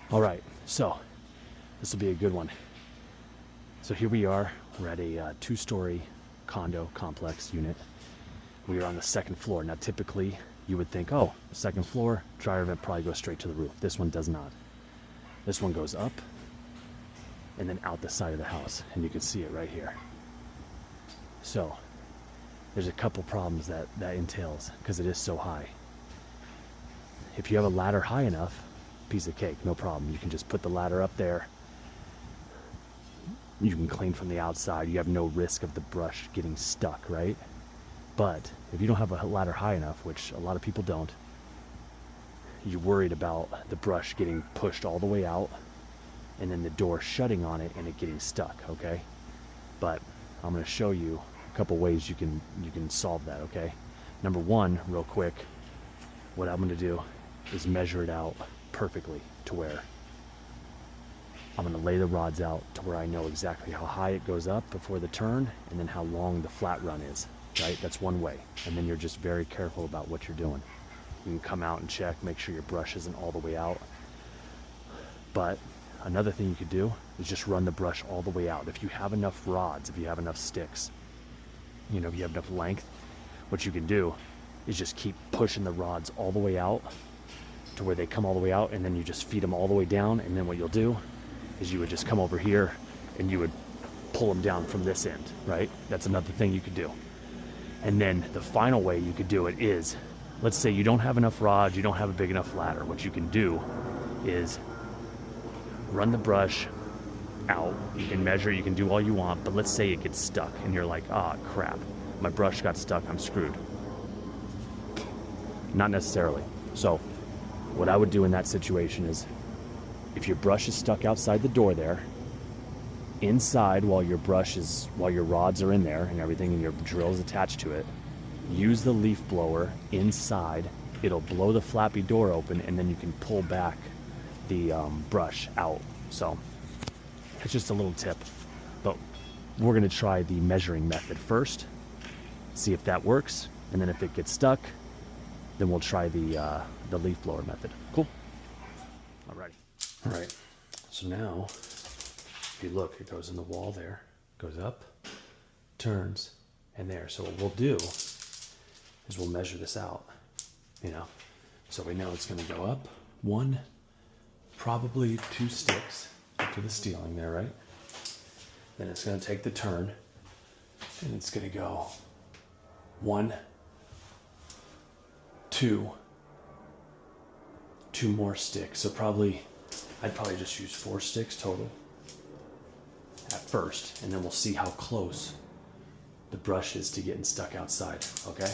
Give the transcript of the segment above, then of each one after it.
All right, so this will be a good one. So here we are. We're at a two-story condo complex unit. We are on the second floor. Now, typically, you would think, oh, second floor, dryer vent probably goes straight to the roof. This one does not. This one goes up and then out the side of the house, and you can see it right here. So there's a couple problems that entails because it is so high. If you have a ladder high enough, piece of cake, no problem. You can just put the ladder up there. You can clean from the outside. You have no risk of the brush getting stuck, right? But if you don't have a ladder high enough, which a lot of people don't, you're worried about the brush getting pushed all the way out and then the door shutting on it and it getting stuck, okay? But I'm gonna show you a couple ways you can solve that, okay? Number one, real quick, what I'm gonna do is measure it out perfectly to where I'm gonna lay the rods out to where I know exactly how high it goes up before the turn and then how long the flat run is, right? That's one way. And then you're just very careful about what you're doing. You can come out and check, make sure your brush isn't all the way out. But another thing you could do is just run the brush all the way out. If you have enough rods, if you have enough sticks, you know, if you have enough length, what you can do is just keep pushing the rods all the way out to where they come all the way out, and then you just feed them all the way down. And then what you'll do is you would just come over here and you would pull them down from this end, right? That's another thing you could do. And then the final way you could do it is, let's say you don't have enough rods, you don't have a big enough ladder. What you can do is run the brush out. You can measure, you can do all you want, but let's say it gets stuck and you're like, ah, crap, my brush got stuck, I'm screwed. Not necessarily. So what I would do in that situation is, if your brush is stuck outside the door there, inside while your rods are in there and everything and your drill is attached to it, use the leaf blower inside. It'll blow the flappy door open and then you can pull back the brush out. So it's just a little tip, but we're gonna try the measuring method first, see if that works, and then if it gets stuck, then we'll try the leaf blower method. Cool? Alrighty. All right, so now, if you look, it goes in the wall there, goes up, turns, and there. So what we'll do is we'll measure this out, you know? So we know it's gonna go up one, probably 2 sticks to the ceiling there, right? Then it's gonna take the turn, and it's gonna go 1, 2 more sticks. So I'd probably just use 4 sticks total at first, and then we'll see how close the brush is to getting stuck outside, okay?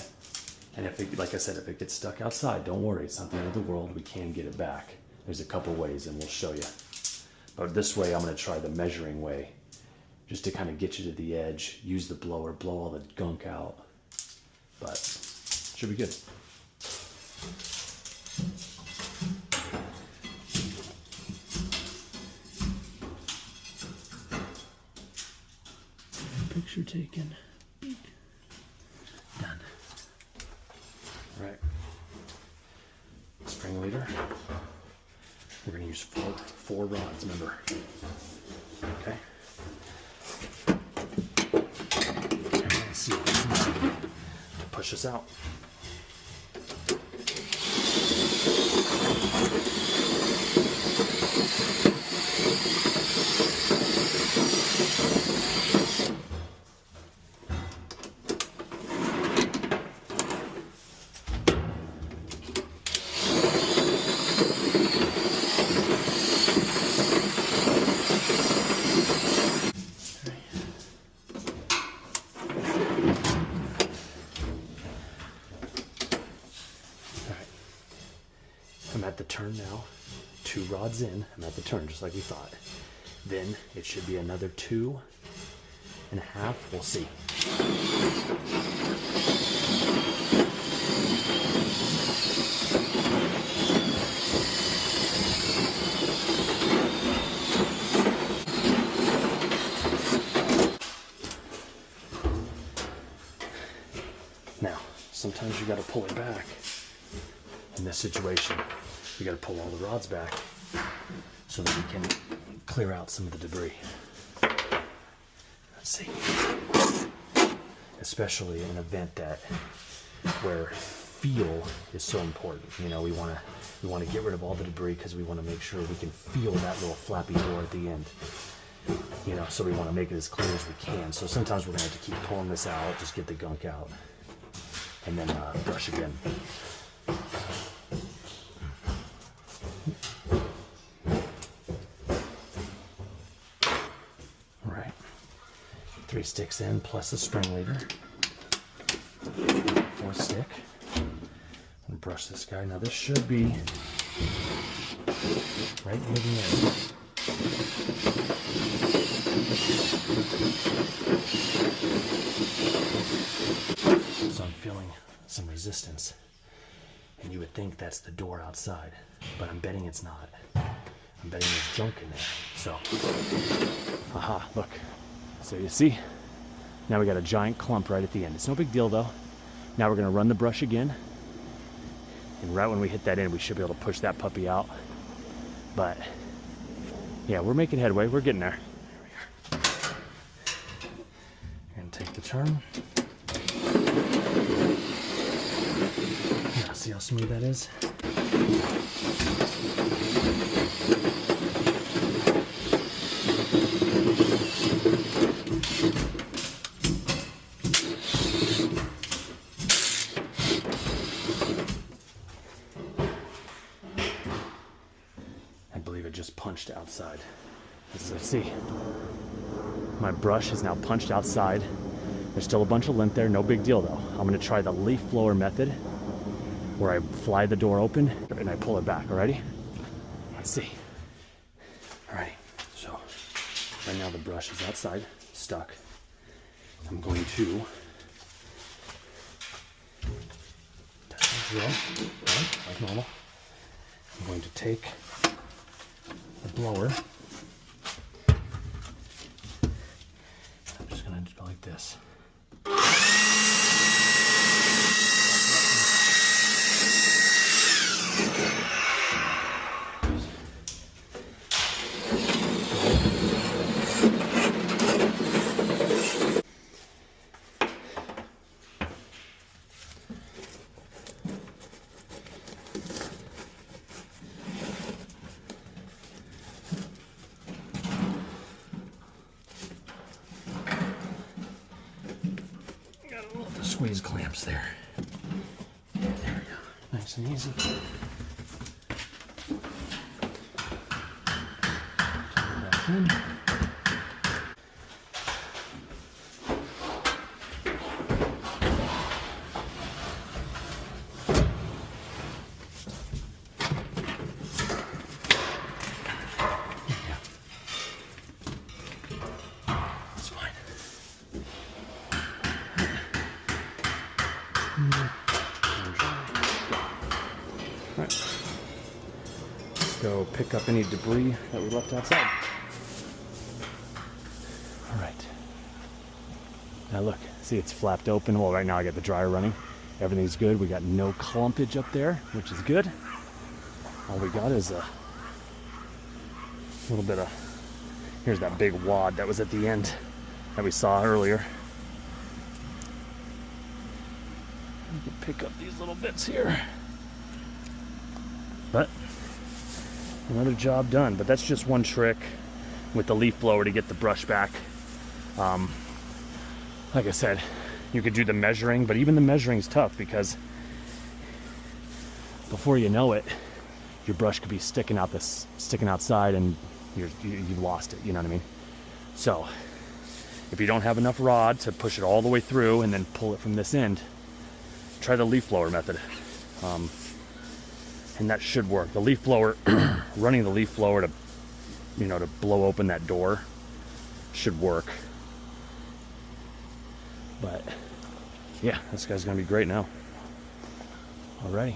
And if it, like I said, if it gets stuck outside, don't worry, it's not the end of the world, we can get it back. There's a couple ways and we'll show you. But this way, I'm gonna try the measuring way, just to kind of get you to the edge, use the blower, blow all the gunk out, but should be good. Picture taken. Done. All right. Spring leader. We're going to use four rods, remember. Okay. Let's see if this is to push this out. I'm at the turn now, 2 rods in, I'm at the turn just like we thought. Then it should be another 2.5, we'll see. Now, sometimes you gotta pull it back. In this situation, you gotta pull all the rods back. so that we can clear out some of the debris. Let's see. Especially in an event where feel is so important. You know, we want to get rid of all the debris because we want to make sure we can feel that little flappy door at the end. You know, so we want to make it as clear as we can. So sometimes we're going to have to keep pulling this out, just get the gunk out, and then brush again. All right, 3 sticks in plus the spring leader. 4th stick. And brush this guy. Now this should be right near the end. So I'm feeling some resistance, and you would think that's the door outside, but I'm betting it's not. I'm betting there's junk in there. So, aha, look. So you see, now we got a giant clump right at the end. It's no big deal though. Now we're gonna run the brush again, and right when we hit that end, we should be able to push that puppy out. But yeah, we're making headway. We're getting there. There we are. And take the turn. Yeah, see how smooth that is? I believe it just punched outside. Let's see. My brush is now punched outside. There's still a bunch of lint there, no big deal though. I'm gonna try the leaf blower method, where I fly the door open and I pull it back, alrighty? Let's see. Alrighty, so right now the brush is outside, stuck. I'm going to test the drill, right, like normal. I'm going to take the blower. I'm just gonna go like this. Squeeze clamps there. There we go. Nice and easy. Back in. It's fine. Alright, let's go pick up any debris that we left outside. Alright, now look, see it's flapped open. Well, right now I got the dryer running. Everything's good. We got no clumpage up there, which is good. All we got is a little bit of, here's that big wad that was at the end that we saw earlier. You can pick up these little bits here. But another job done. But that's just one trick with the leaf blower to get the brush back. Like I said, you could do the measuring, but even the measuring is tough because before you know it, your brush could be sticking outside and you've lost it, you know what I mean? So if you don't have enough rod to push it all the way through and then pull it from this end, try the leaf blower method. And that should work. The leaf blower, running the leaf blower to blow open that door should work. But yeah, this guy's gonna be great now. Alrighty.